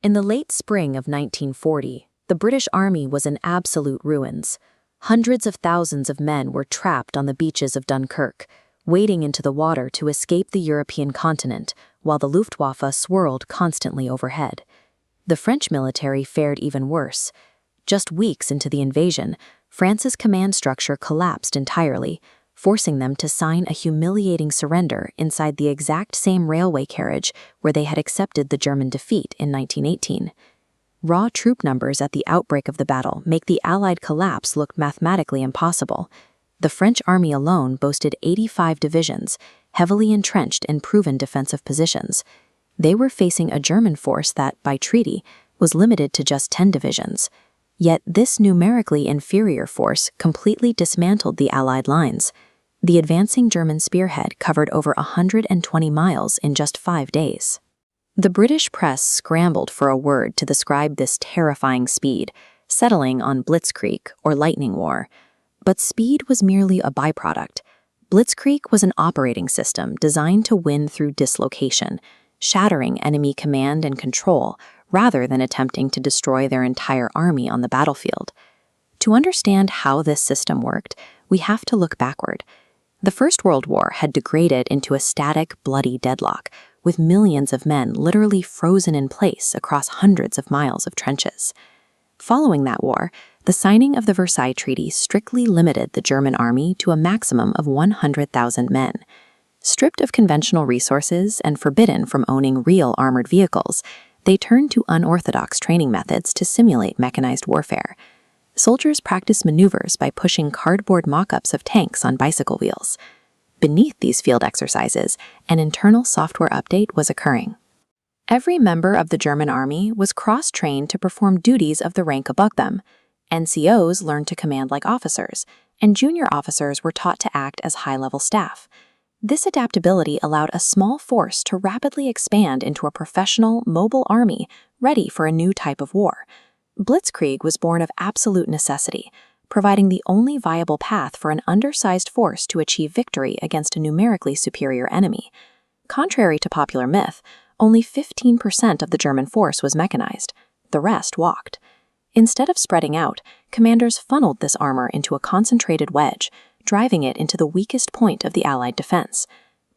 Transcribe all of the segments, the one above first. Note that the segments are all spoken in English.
In the late spring of 1940, the British Army was in absolute ruins. Hundreds of thousands of men were trapped on the beaches of Dunkirk, wading into the water to escape the European continent, while the Luftwaffe swirled constantly overhead. The French military fared even worse. Just weeks into the invasion, France's command structure collapsed entirely, forcing them to sign a humiliating surrender inside the exact same railway carriage where they had accepted the German defeat in 1918. Raw troop numbers at the outbreak of the battle make the Allied collapse look mathematically impossible. The French army alone boasted 85 divisions, heavily entrenched in proven defensive positions. They were facing a German force that, by treaty, was limited to just 10 divisions. Yet this numerically inferior force completely dismantled the Allied lines. The advancing German spearhead covered over 120 miles in just 5 days. The British press scrambled for a word to describe this terrifying speed, settling on blitzkrieg or lightning war. But speed was merely a byproduct. Blitzkrieg was an operating system designed to win through dislocation, shattering enemy command and control rather than attempting to destroy their entire army on the battlefield. To understand how this system worked, we have to look backward. The First World War had degraded into a static, bloody deadlock, with millions of men literally frozen in place across hundreds of miles of trenches. Following that war, the signing of the Versailles Treaty strictly limited the German army to a maximum of 100,000 men. Stripped of conventional resources and forbidden from owning real armored vehicles, they turned to unorthodox training methods to simulate mechanized warfare. Soldiers practiced maneuvers by pushing cardboard mock-ups of tanks on bicycle wheels. Beneath these field exercises, an internal software update was occurring. Every member of the German army was cross-trained to perform duties of the rank above them. NCOs learned to command like officers, and junior officers were taught to act as high-level staff. This adaptability allowed a small force to rapidly expand into a professional, mobile army ready for a new type of war. Blitzkrieg was born of absolute necessity, providing the only viable path for an undersized force to achieve victory against a numerically superior enemy. Contrary to popular myth, only 15% of the German force was mechanized. The rest walked. Instead of spreading out, commanders funneled this armor into a concentrated wedge, driving it into the weakest point of the Allied defense.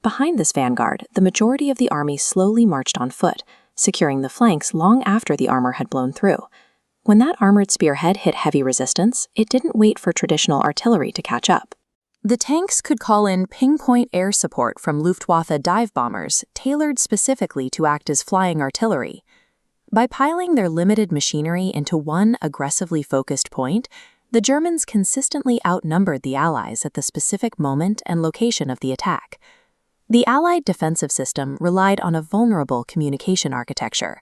Behind this vanguard, the majority of the army slowly marched on foot, securing the flanks long after the armor had blown through. When that armored spearhead hit heavy resistance, it didn't wait for traditional artillery to catch up. The tanks could call in pinpoint air support from Luftwaffe dive bombers, tailored specifically to act as flying artillery. By piling their limited machinery into one aggressively focused point, the Germans consistently outnumbered the Allies at the specific moment and location of the attack. The Allied defensive system relied on a vulnerable communication architecture.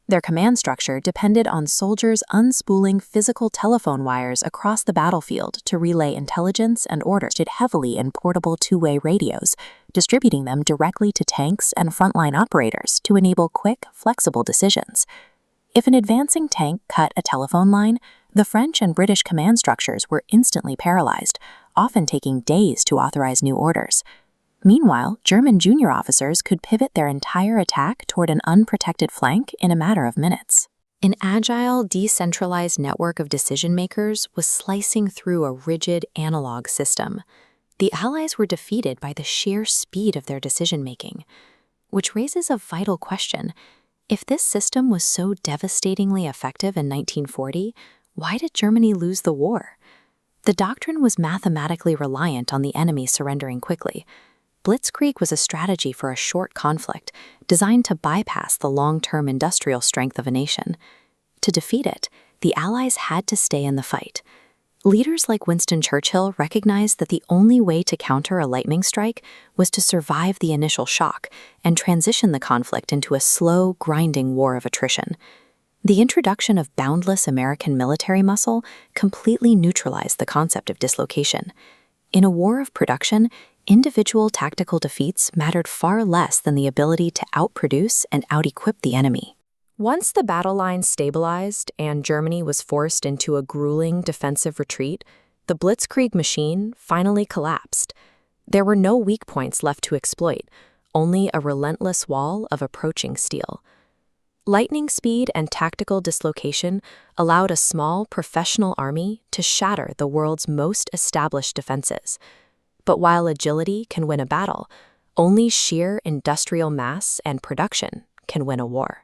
Their command structure depended on soldiers unspooling physical telephone wires across the battlefield to relay intelligence and orders heavily in portable two-way radios, distributing them directly to tanks and frontline operators to enable quick, flexible decisions. If an advancing tank cut a telephone line, the French and British command structures were instantly paralyzed, often taking days to authorize new orders. Meanwhile, German junior officers could pivot their entire attack toward an unprotected flank in a matter of minutes. An agile, decentralized network of decision-makers was slicing through a rigid, analog system. The Allies were defeated by the sheer speed of their decision-making, which raises a vital question. If this system was so devastatingly effective in 1940, why did Germany lose the war? The doctrine was mathematically reliant on the enemy surrendering quickly. Blitzkrieg was a strategy for a short conflict, designed to bypass the long-term industrial strength of a nation. To defeat it, the Allies had to stay in the fight. Leaders like Winston Churchill recognized that the only way to counter a lightning strike was to survive the initial shock and transition the conflict into a slow, grinding war of attrition. The introduction of boundless American military muscle completely neutralized the concept of dislocation. In a war of production, individual tactical defeats mattered far less than the ability to outproduce and out-equip the enemy. Once the battle line stabilized and Germany was forced into a grueling defensive retreat, the Blitzkrieg machine finally collapsed. There were no weak points left to exploit, only a relentless wall of approaching steel. Lightning speed and tactical dislocation allowed a small, professional army to shatter the world's most established defenses. But while agility can win a battle, only sheer industrial mass and production can win a war.